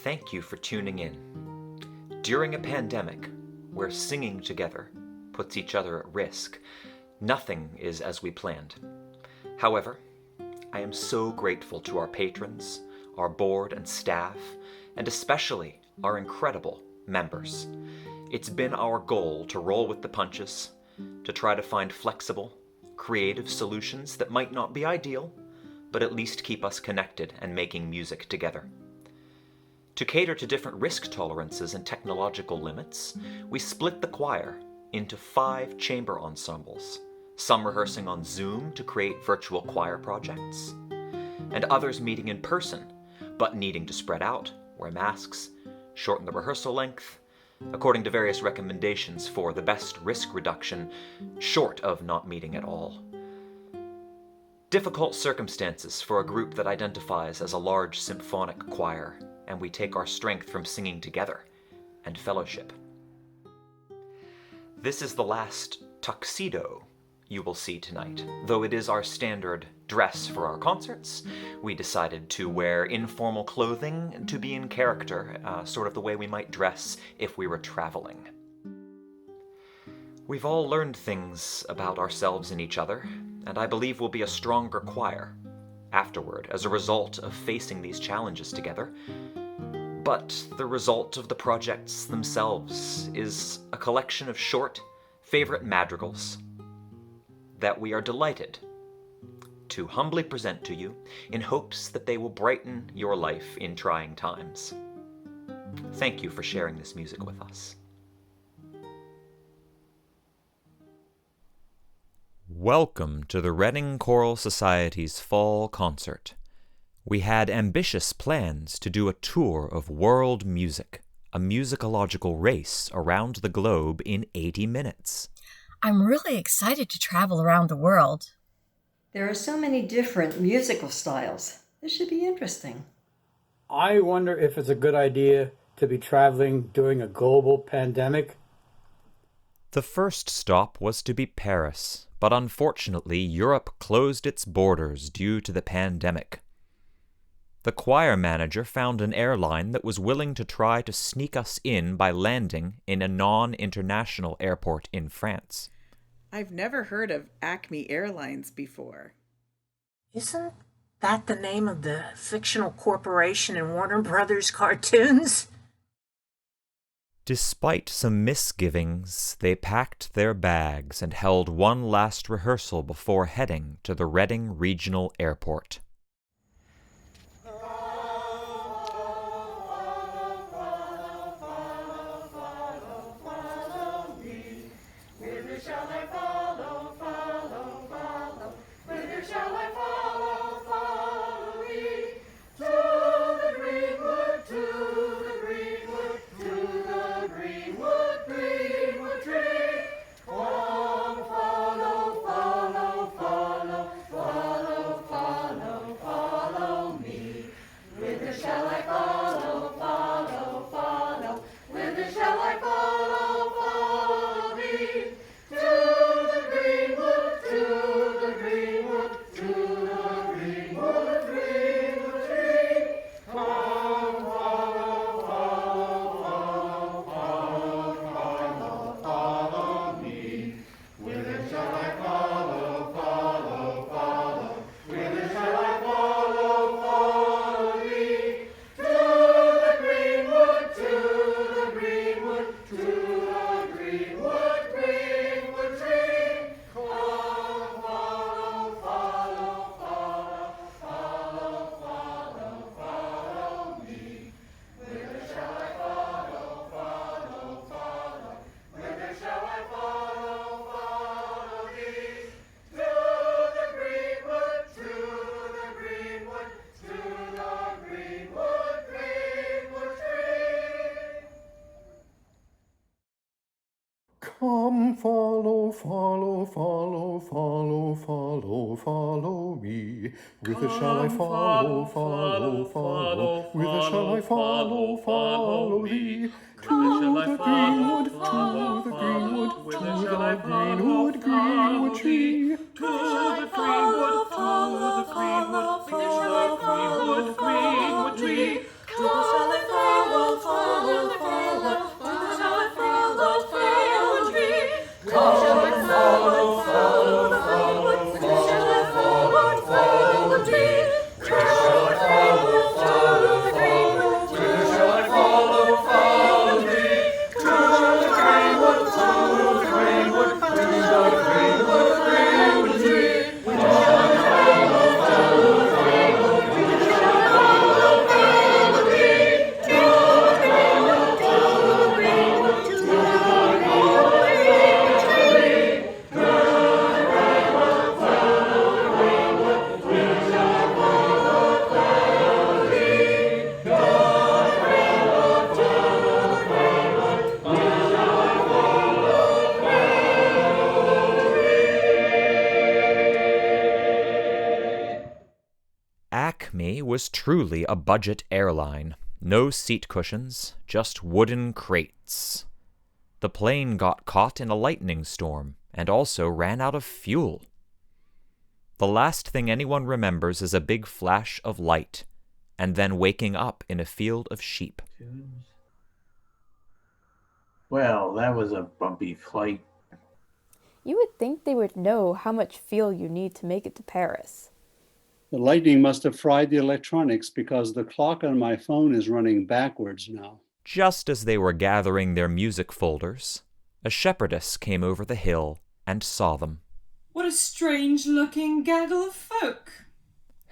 Thank you for tuning in. During a pandemic, where singing together puts each other at risk, nothing is as we planned. However, I am so grateful to our patrons, our board and staff, and especially our incredible members. It's been our goal to roll with the punches, to try to find flexible, creative solutions that might not be ideal, but at least keep us connected and making music together. To cater to different risk tolerances and technological limits, we split the choir into 5 chamber ensembles, some rehearsing on Zoom to create virtual choir projects, and others meeting in person, but needing to spread out, wear masks, shorten the rehearsal length, according to various recommendations for the best risk reduction, short of not meeting at all. Difficult circumstances for a group that identifies as a large symphonic choir, and we take our strength from singing together and fellowship. This is the last tuxedo you will see tonight. Though it is our standard dress for our concerts, we decided to wear informal clothing to be in character, sort of the way we might dress if we were traveling. We've all learned things about ourselves and each other, and I believe we'll be a stronger choir afterward as a result of facing these challenges together. But the result of the projects themselves is a collection of short, favorite madrigals that we are delighted to humbly present to you in hopes that they will brighten your life in trying times. Thank you for sharing this music with us. Welcome to the Reading Choral Society's fall concert. We had ambitious plans to do a tour of world music, a musicological race around the globe in 80 minutes. I'm really excited to travel around the world. There are so many different musical styles. This should be interesting. I wonder if it's a good idea to be traveling during a global pandemic. The first stop was to be Paris, but unfortunately Europe closed its borders due to the pandemic. The choir manager found an airline that was willing to try to sneak us in by landing in a non-international airport in France. I've never heard of Acme Airlines before. Isn't that the name of the fictional corporation in Warner Brothers cartoons? Despite some misgivings, they packed their bags and held one last rehearsal before heading to the Reading Regional Airport. Come, follow, follow, follow, follow, follow, follow me. Whither shall I follow, follow, follow? Whither shall I follow, follow thee? To the greenwood, to the greenwood, to the greenwood, greenwood tree. To the greenwood, follow the greenwood, follow the greenwood, greenwood tree. Come, follow, was truly a budget airline. No seat cushions, just wooden crates. The plane got caught in a lightning storm and also ran out of fuel. The last thing anyone remembers is a big flash of light, and then waking up in a field of sheep. Well, that was a bumpy flight. You would think they would know how much fuel you need to make it to Paris. The lightning must have fried the electronics because the clock on my phone is running backwards now. Just as they were gathering their music folders, a shepherdess came over the hill and saw them. What a strange-looking gaggle of folk.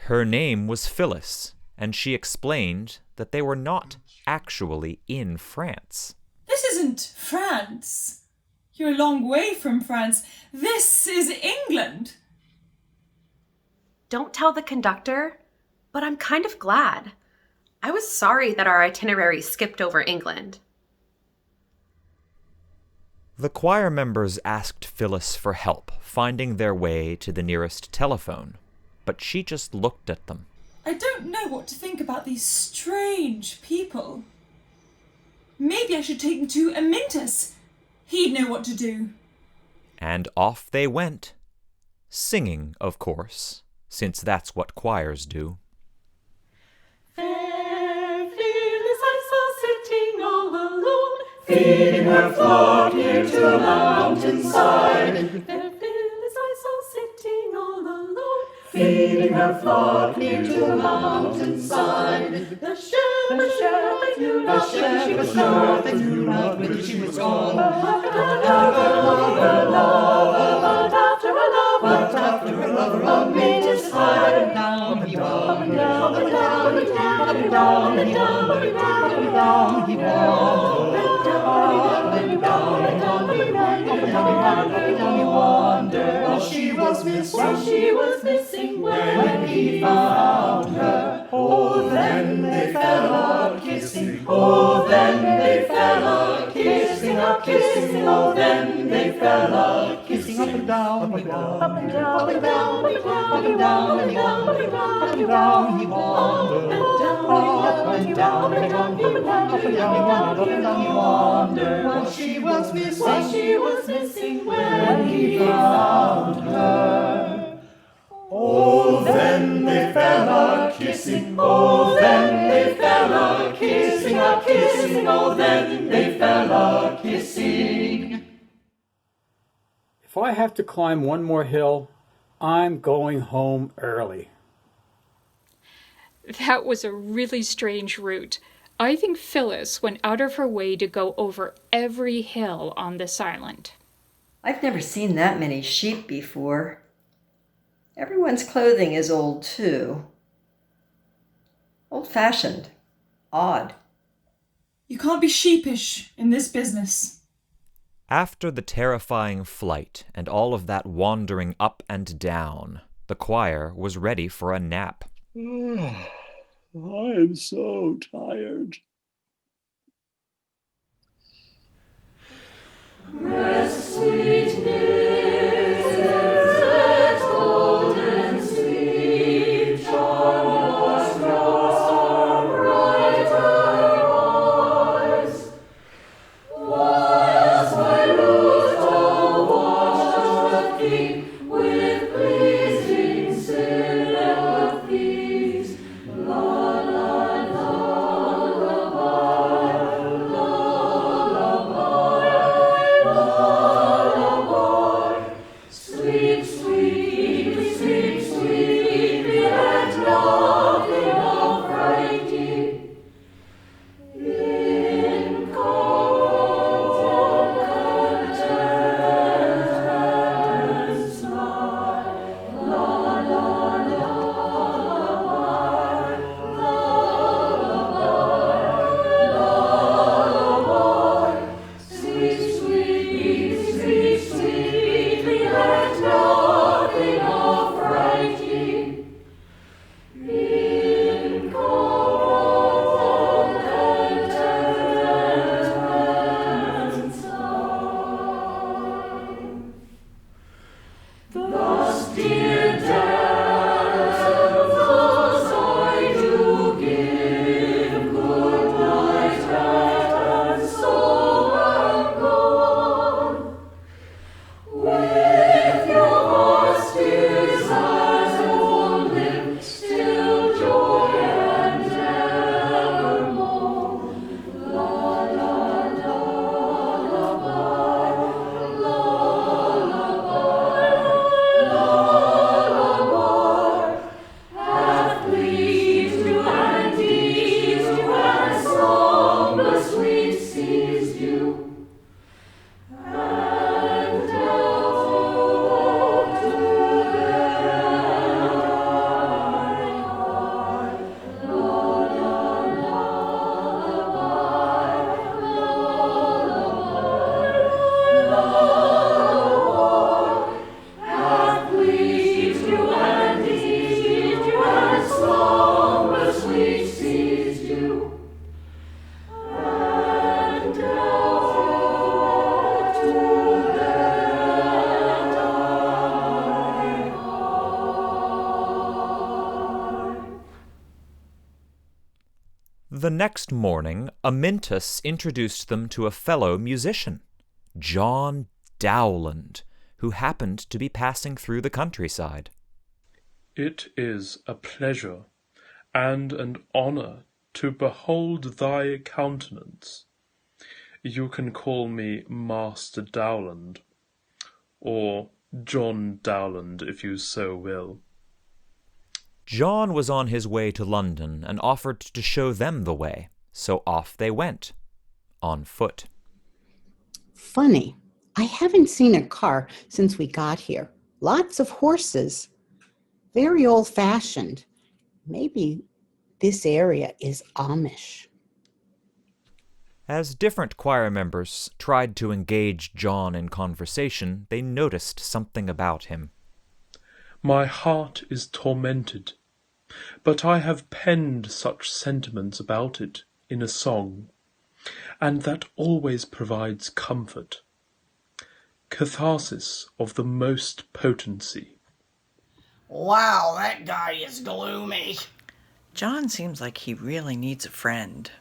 Her name was Phyllis, and she explained that they were not actually in France. This isn't France. You're a long way from France. This is England. Don't tell the conductor, but I'm kind of glad. I was sorry that our itinerary skipped over England. The choir members asked Phyllis for help finding their way to the nearest telephone, but she just looked at them. I don't know what to think about these strange people. Maybe I should take them to Amyntas. He'd know what to do. And off they went, singing, of course, since that's what choirs do. Fair Phyllis I saw sitting all alone, feeding her flock near to the mountainside. Fair Phyllis I saw sitting all alone, feeding her flock near to the mountainside. The shepherd knew not where she was gone, they knew not whither she was gone. But after her lover on Amyntas high, and down he walked, and down, and down, and down, and down, and down, and down, and down he walked, and down, and down, and down, and down, and down, and down he wandered. While she was missing, when he found her, oh, then they fell a-kissing. oh, then they fell a-kissing, a-kissing, oh, then they fell a-kissing, up and down, up and down, up and down, up and down, up and down, and down, and down, and down he wandered, up and down, and down, up and down, up and down, up and down he wandered. While she was missing, when he found her. oh, then they fell a-kissing. Oh, then they fell a-kissing, a-kissing, oh, then they fell a-kissing. If I have to climb one more hill, I'm going home early. That was a really strange route. I think Phyllis went out of her way to go over every hill on this island. I've never seen that many sheep before. Everyone's clothing is old, too. Old-fashioned. Odd. You can't be sheepish in this business. After the terrifying flight and all of that wandering up and down, the choir was ready for a nap. I am so tired. Rest, sweetness, let golden sleep charm us, our brighter eyes. Whilst my root all watched the King with pleasing sympathies, la la la lullaby, lullaby. Sleep sweetly, and nothing of frighting. In calm content and smile, la la lullaby, lullaby. Sleep sweetly, and nothing of frighting. In calm content and smile. Thus, dear damsels, I do The next morning, Amyntas introduced them to a fellow musician, John Dowland, who happened to be passing through the countryside. It is a pleasure and an honour to behold thy countenance. You can call me Master Dowland, or John Dowland, if you so will. John was on his way to London and offered to show them the way, so off they went, on foot. Funny, I haven't seen a car since we got here. Lots of horses. Very old-fashioned. Maybe this area is Amish. As different choir members tried to engage John in conversation, they noticed something about him. My heart is tormented, but I have penned such sentiments about it in a song, and that always provides comfort, catharsis of the most potency. Wow, that guy is gloomy. John seems like he really needs a friend.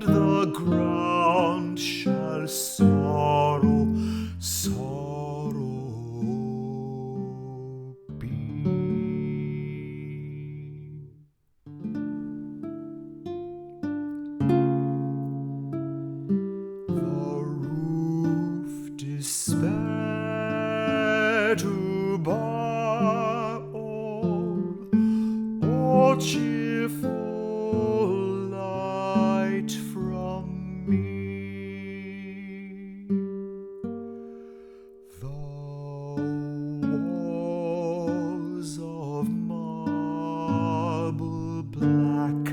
The ground shall sorrow be. The roof despair to bar all cheerful light from me. The walls of marble black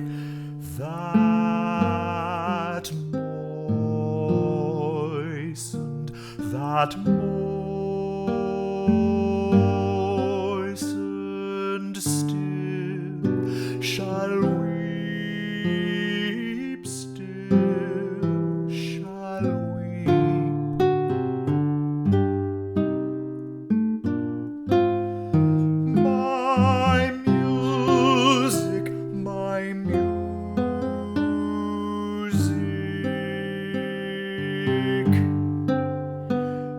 that moistened still shall weep, still shall weep. My music, my music,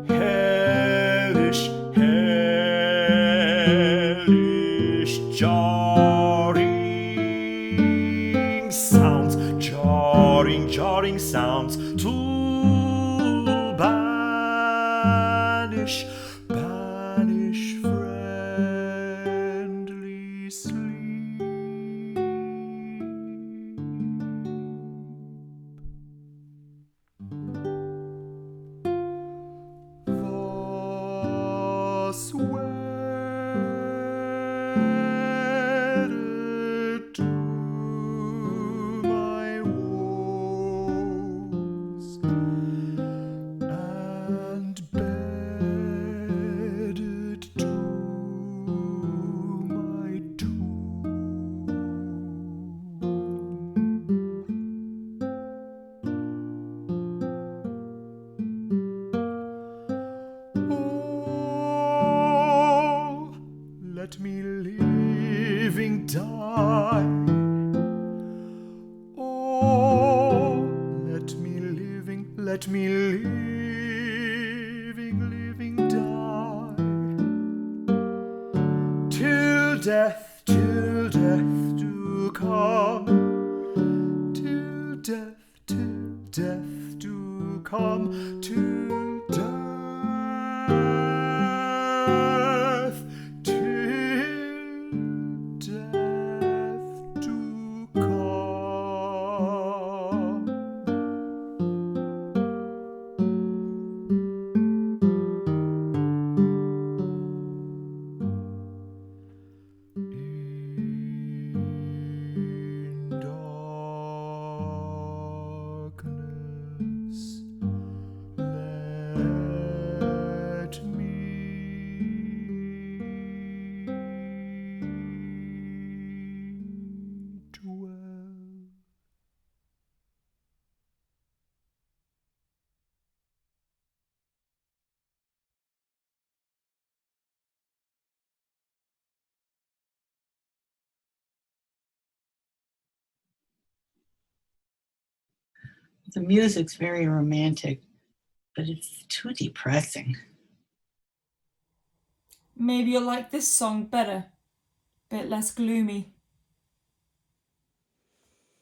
hellish, hellish jarring sounds, jarring sounds to banish friendly sleep. Thus wedded to my woes and bedded to my doom. Oh, let me living die. Oh, let me living die. Till death do come. Till death do come. Till death do come. The music's very romantic, but it's too depressing. Maybe you'll like this song better. Bit less gloomy.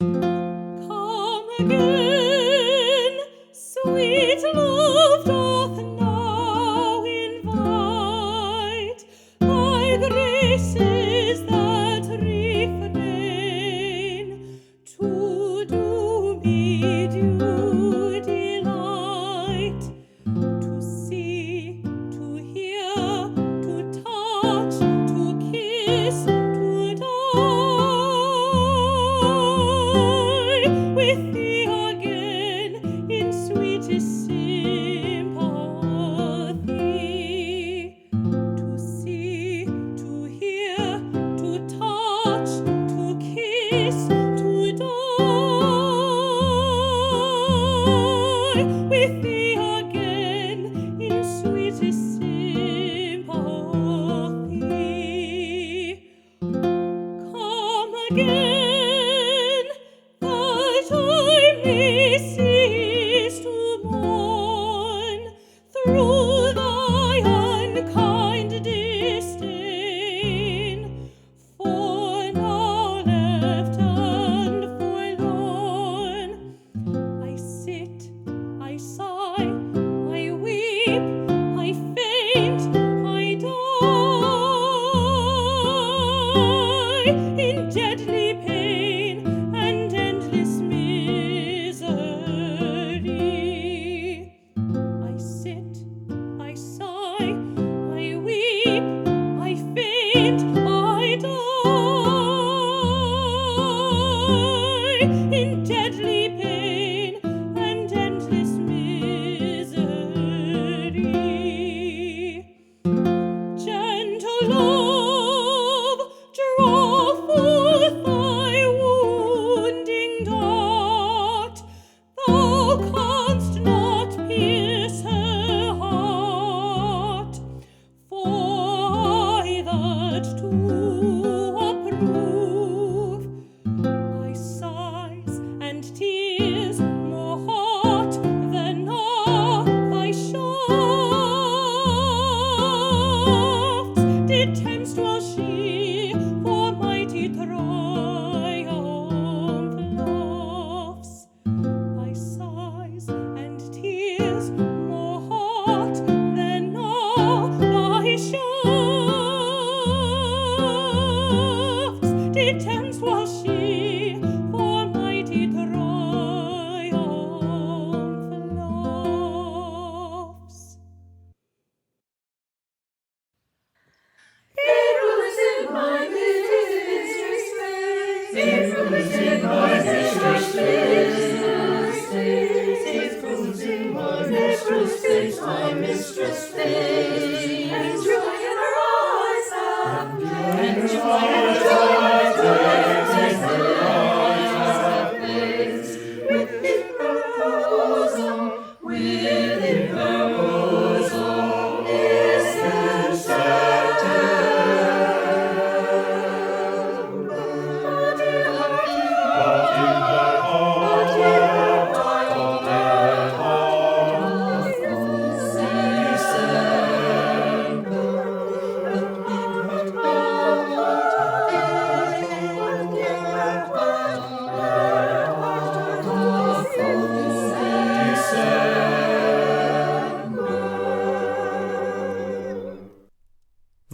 Come again, sweet love doth now invite thy graces that refrain to do me due delight, to see, to hear, to touch, to kiss, to die with thee again in sweetest sympathy, to see, to hear, to touch, to kiss, to die with thee again in sweetest sympathy. Come again, that I may cease to mourn through thy unkind disdain. For now left and forlorn, I sit, I sigh, I weep, I faint, I die in deadly pain and endless misery. I sit, I sigh, I weep, I faint, I die in deadly pain and endless misery. Gentle love, draw forth thy wounding dart. Thou canst not pierce her heart. For I that to approve my sighs and tears more hot than are thy shafts did tempt while she for mighty triumph laughs. Thy sighs and tears more hot than are thy shafts did tempt while she for mighty triumph laughs. April is in my mistress' face. April is in my mistress' face. April is in my mistress' face, my mistress' face. And joy in her eyes have blazed. And joy in her eyes have blazed. Within her bosom, within her bosom is September. But in her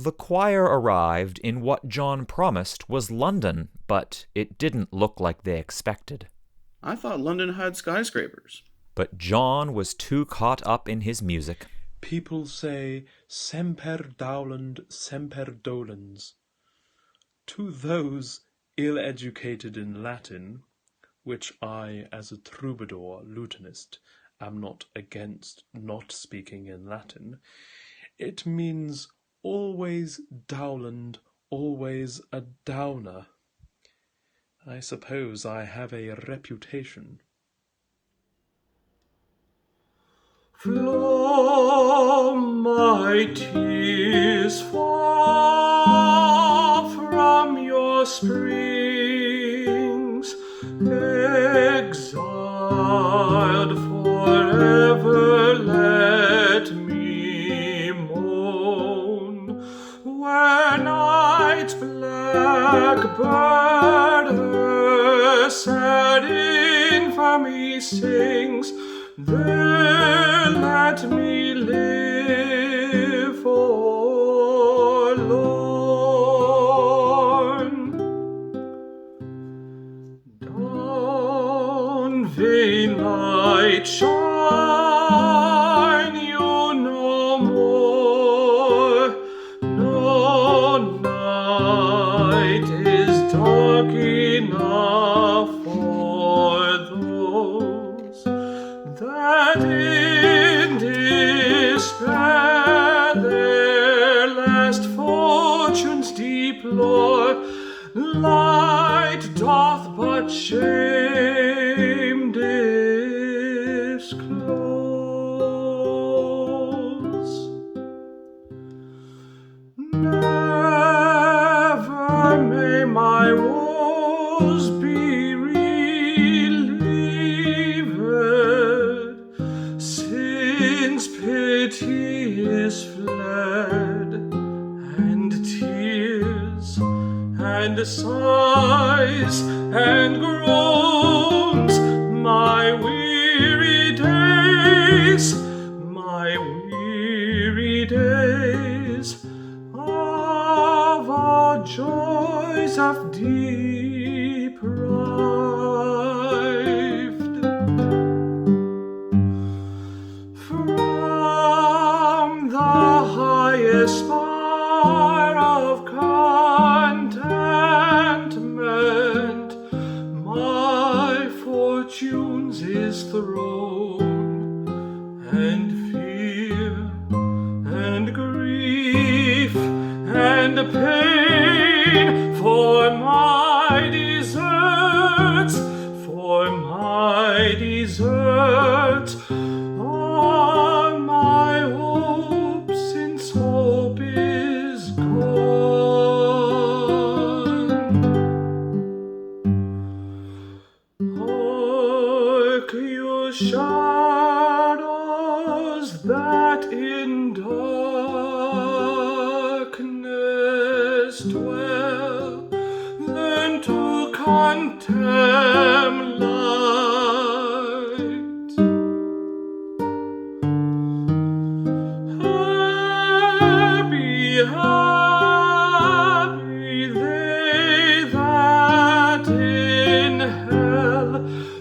The choir arrived in what John promised was London, but it didn't look like they expected. I thought London had skyscrapers. But John was too caught up in his music. People say, Semper Dowland, semper dolens. To those ill-educated in Latin, which I, as a troubadour lutanist, am not against not speaking in Latin, it means always Dowland, always a downer. I suppose I have a reputation. From my tears far from your springs, exile child, forever let me moan. Where night's blackbird her sad infamy sings, there let me live forlorn. Down, vain light, shine you no more. No night is dark enough for those that in despair their last fortunes deplore. Light doth but shame disclose. Never may my woes be relieved, since pity is fled, and tears and sighs and groans, my weary days of our joys have deprived. From the highest spire of contentment my fortunes is thrown, and fear and grief and pain for my deserts, are my hope, since hope is gone. Hark, you shadows that in darkness dwell, learn to contemn light. Happy they that in hell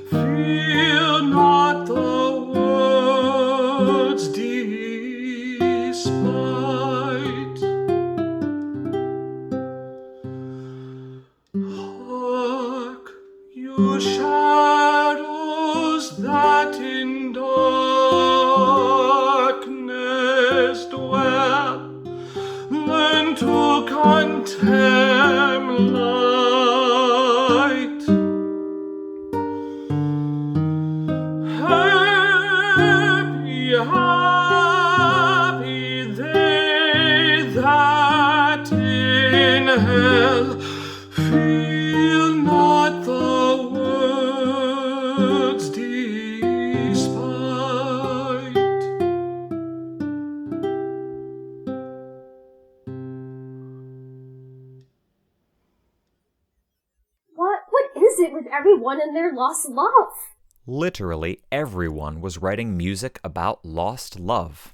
feel not the world's despite. Hark, you shadows that in darkness dwell, learn to contemn light. Happy they that in hell feel not the world's despite. What is it with everyone and their lost love? Literally everyone was writing music about lost love.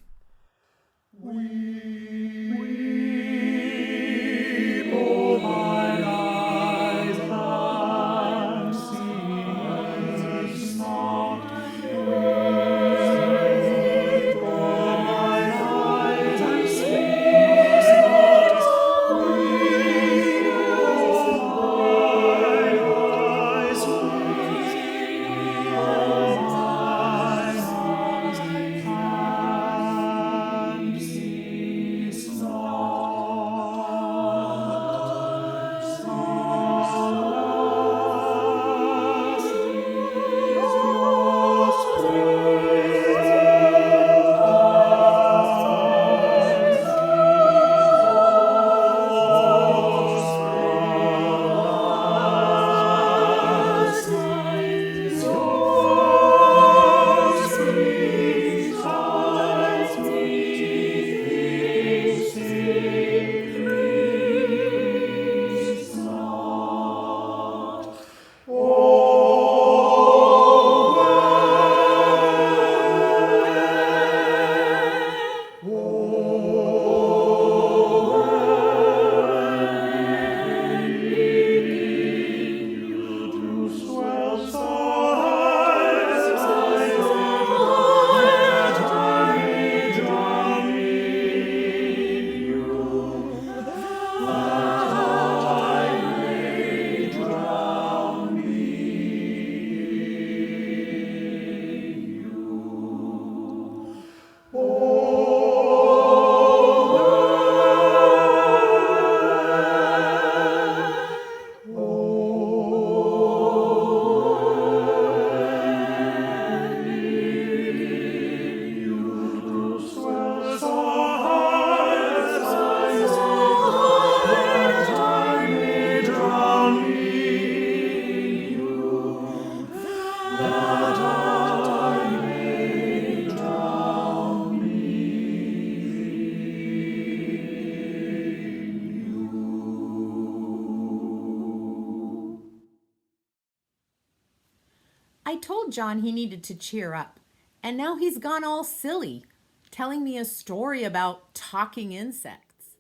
I told John he needed to cheer up, and now he's gone all silly, telling me a story about talking insects.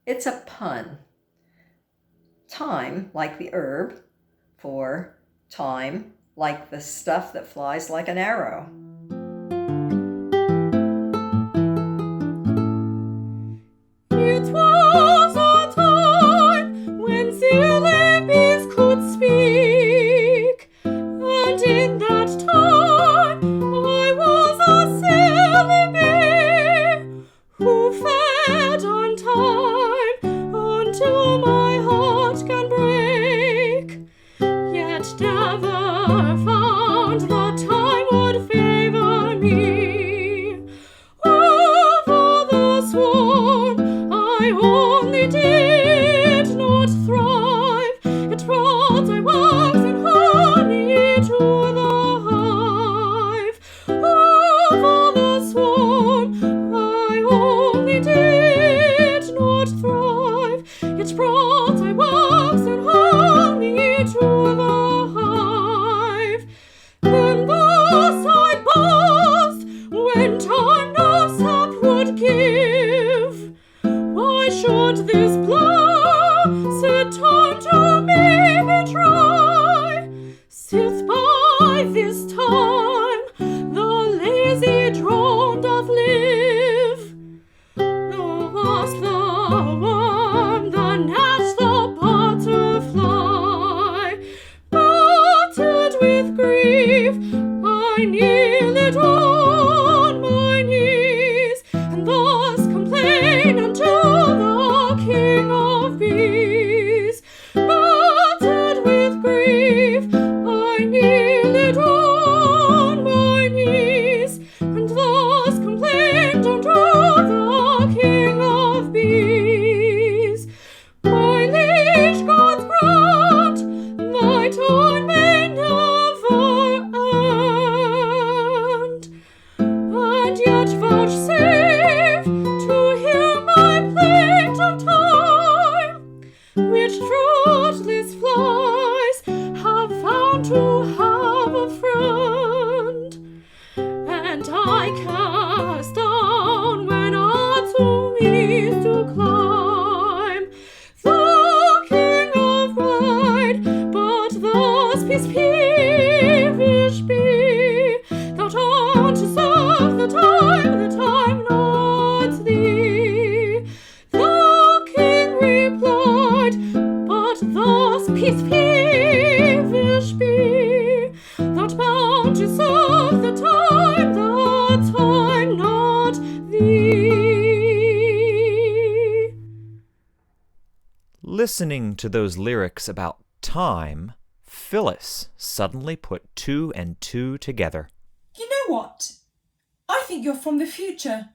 It's a pun. Thyme, like the herb, for time, like the stuff that flies like an arrow. It was a time when silly bees could speak, and in that time I was a silly bee who fed on time until my heart can break, yet never found that time would favor me. Over the swarm I only did not thrive. It brought I wax and honey to the hive. Over the swarm I only did not thrive. It brought I wax and honey to the hive. Then thus I buzzed when time no sap would give. Why should this blow set time to me betray? Sith by this time the lazy drone doth live. The wasp, the worm, the gnat, the butterfly, buttered with grief, I kneeled on my knees, and thus complained unto the King of Bees. Buttered with grief, I kneeled on my knees, and thus complained unto the King of Bees. My liege God grant thy time may never end, and yet vouchsafe to hear my plaint of time, which fruitless flies have found to have a friend, and I cast down when unto me to climb. The King of Pride, but thus peevish be, thou art to serve the time not thee. The King replied, but thus peevish be, thou bound to serve the time not thee. Listening to those lyrics about time, Phyllis suddenly put two and two together. You know what? I think you're from the future.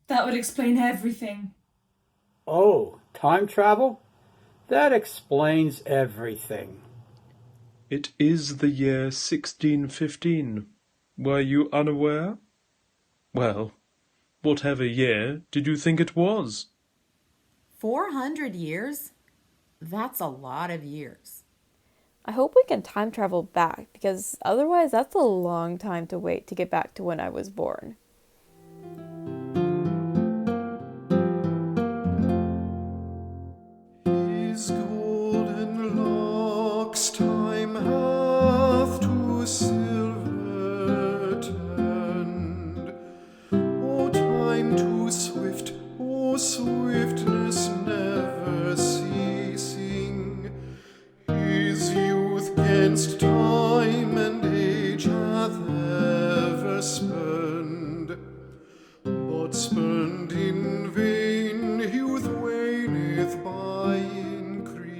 That would explain everything. Oh, time travel? That explains everything. It is the year 1615. Were you unaware? Well, whatever year did you think it was? 400 years? That's a lot of years. I hope we can time travel back, because otherwise that's a long time to wait to get back to when I was born. His golden locks time hath to silver turned. O time too swift, O swiftness never ceasing. His youth 'gainst time and age hath ever spurned. But spurned in vain, youth waneth by increase.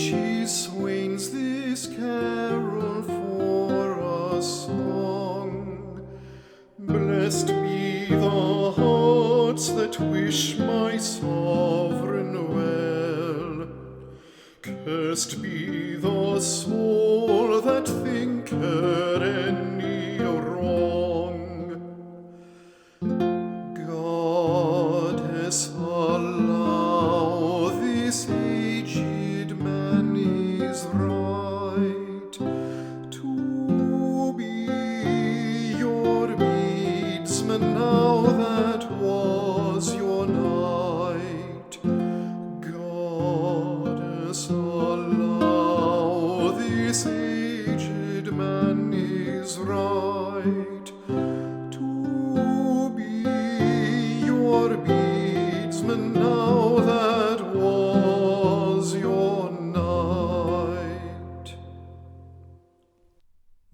Teach ye swains this carol for a song. Blessed be the hearts that wish my sovereign well. Cursed be the soul that thinketh any wrong. Goddess, allow this aged man is right to be your beadsman now that was your night. Goddess, allow this aged man is right to be your beadsman now that was your night.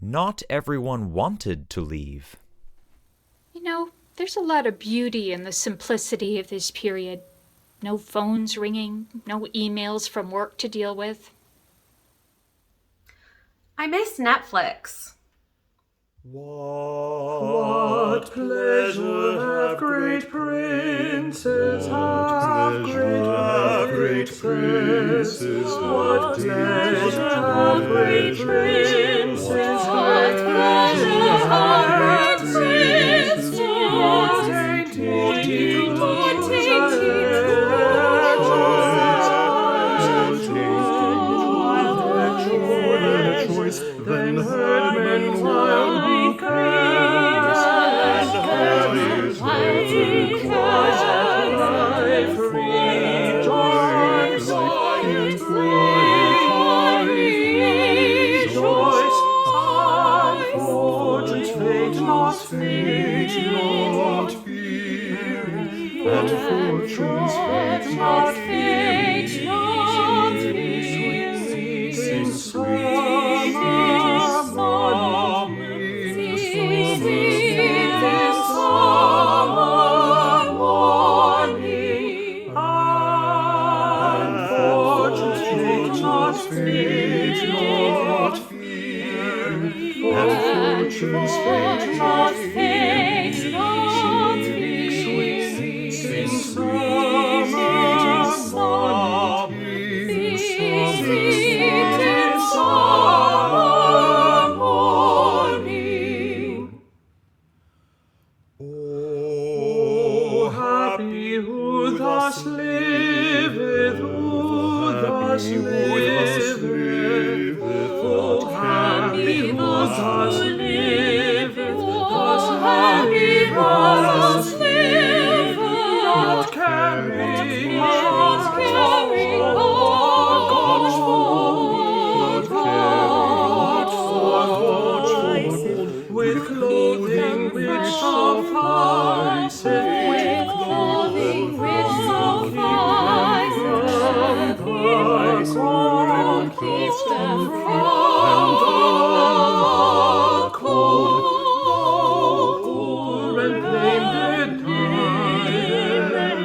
Not everyone wanted to leave. You know, there's a lot of beauty in the simplicity of this period. No phones ringing, no emails from work to deal with. I miss Netflix. What pleasure have great princes, have great princes, what pleasure have great princes, what pleasure have great princes, what dainty choice, then herdmen wildly cries, life rejoice, rejoice, fortune's fate not fear, and fortune's fate not fear, sing sweet summer morning, and fortune's fate not fear, and fortune's fate not fear, sing summer morning. Oh, happy who thus liveth, who thus liveth. Oh, happy who thus liveth, thus happy who thus liveth, not caring with clothing which sufficeth, with clothing which sufficeth, from keeps them from the cold, poor and lame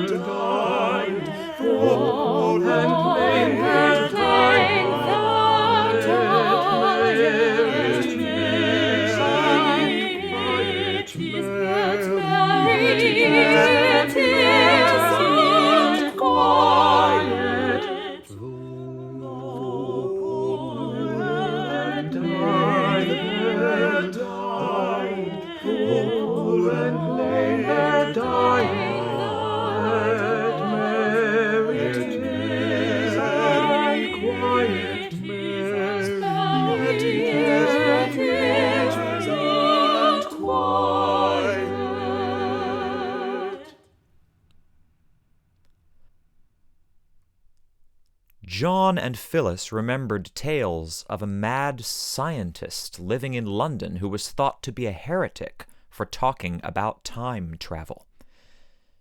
died, poor and lame died. John and Phyllis remembered tales of a mad scientist living in London who was thought to be a heretic for talking about time travel.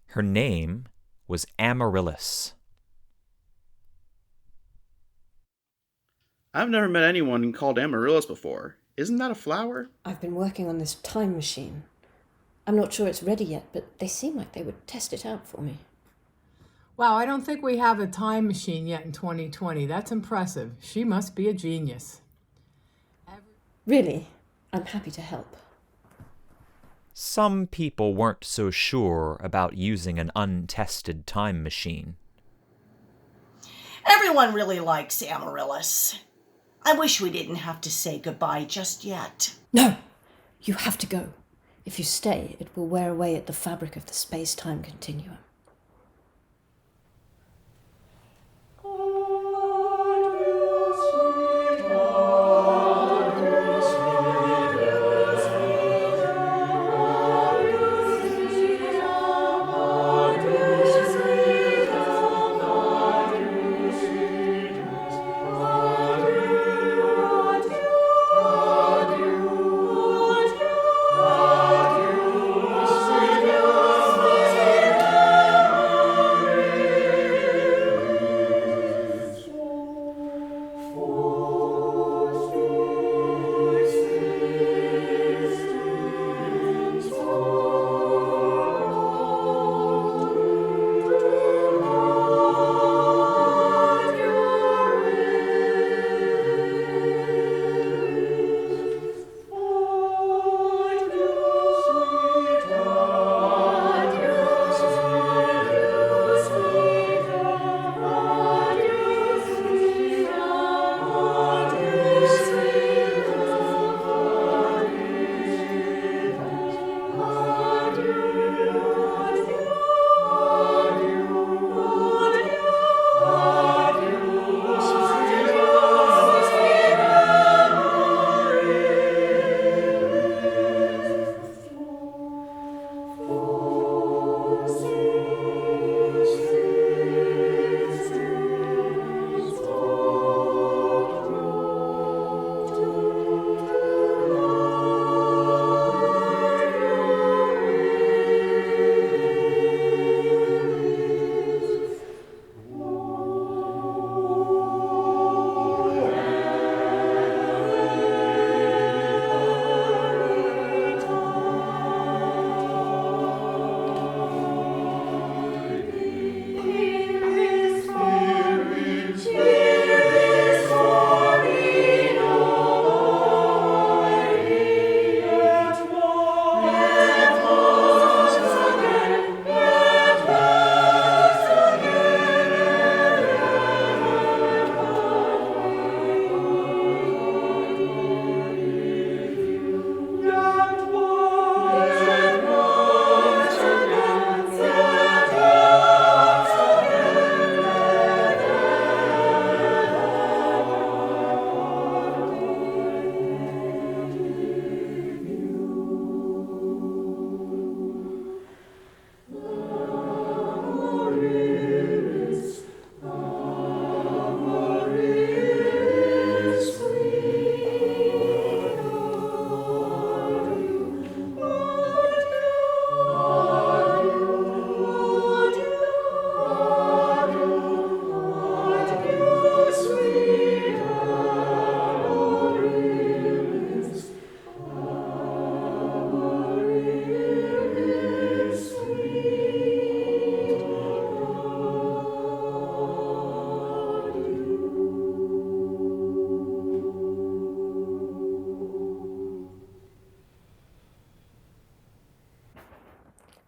Her name was Amaryllis. I've never met anyone called Amaryllis before. Isn't that a flower? I've been working on this time machine. I'm not sure it's ready yet, but they seem like they would test it out for me. Wow, I don't think we have a time machine yet in 2020. That's impressive. She must be a genius. Really, I'm happy to help. Some people weren't so sure about using an untested time machine. Everyone really likes Amaryllis. I wish we didn't have to say goodbye just yet. No! You have to go. If you stay, it will wear away at the fabric of the space-time continuum.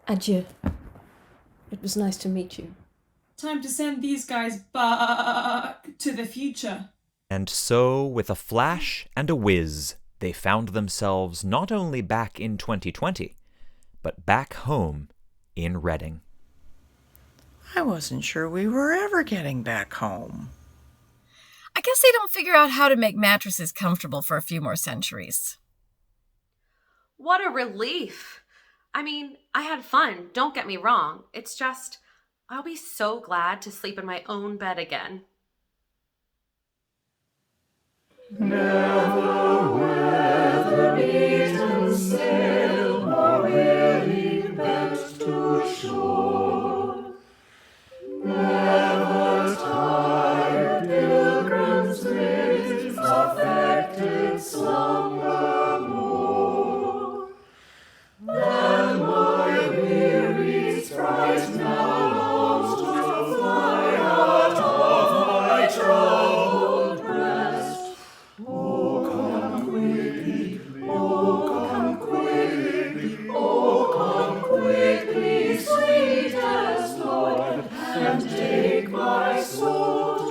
Adieu. It was nice to meet you. Time to send these guys back to the future. And so, with a flash and a whiz, they found themselves not only back in 2020, but back home in Reading. I wasn't sure we were ever getting back home. I guess they don't figure out how to make mattresses comfortable for a few more centuries. What a relief. I mean, I had fun, don't get me wrong. It's just, I'll be so glad to sleep in my own bed again. Never weather-beaten sail nor weary bent to shore. Never tired pilgrims with affected slumber more than my weary sprite now longs to fly. land.